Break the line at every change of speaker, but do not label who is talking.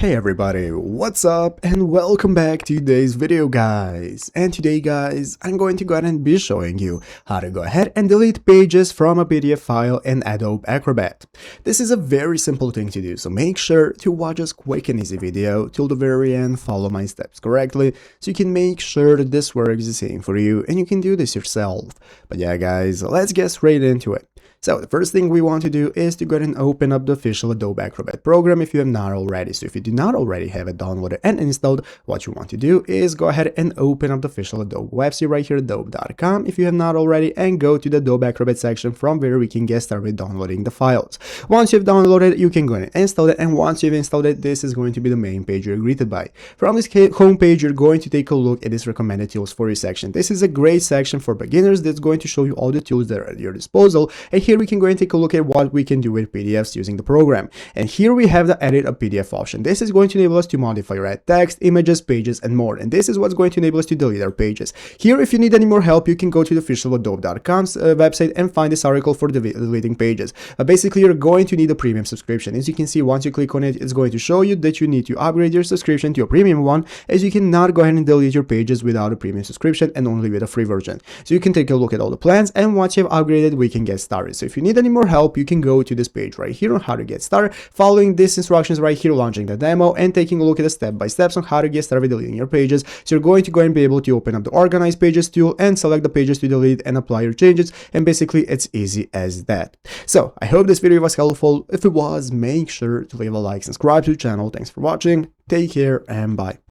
Hey everybody, what's up and welcome back to today's video guys. And today guys, I'm going to go ahead and be showing you how to go ahead and delete pages from a PDF file in Adobe Acrobat. This is a very simple thing to do, so make sure to watch this quick and easy video till the very end, follow my steps correctly, so you can make sure that this works the same for you and you can do this yourself. But yeah guys, let's get straight into it. So the first thing we want to do is to go ahead and open up the official Adobe Acrobat program if you have not already. So if you do not already have it downloaded and installed, what you want to do is go ahead and open up the official Adobe website right here, adobe.com if you have not already, and go to the Adobe Acrobat section from where we can get started with downloading the files. Once you've downloaded, you can go ahead and install it, and once you've installed it, this is going to be the main page you're greeted by. From this home page, you're going to take a look at this recommended tools for you section. This is a great section for beginners that's going to show you all the tools that are at your disposal, and here we can go and take a look at what we can do with PDFs using the program. And here we have the edit a PDF option. This is going to enable us to modify or add text, images, pages, and more. And this is what's going to enable us to delete our pages. Here, if you need any more help, you can go to the official adobe.com's website and find this article for deleting pages. Basically, you're going to need a premium subscription. As you can see, once you click on it, it's going to show you that you need to upgrade your subscription to a premium one, as you cannot go ahead and delete your pages without a premium subscription and only with a free version. So you can take a look at all the plans, and once you've upgraded, we can get started. So if you need any more help, you can go to this page right here on how to get started, following these instructions right here, launching the demo, and taking a look at the step-by-steps on how to get started with deleting your pages. So you're going to go and be able to open up the Organize Pages tool and select the pages to delete and apply your changes, and basically it's easy as that. So I hope this video was helpful. If it was, make sure to leave a like, subscribe to the channel. Thanks for watching, take care, and bye.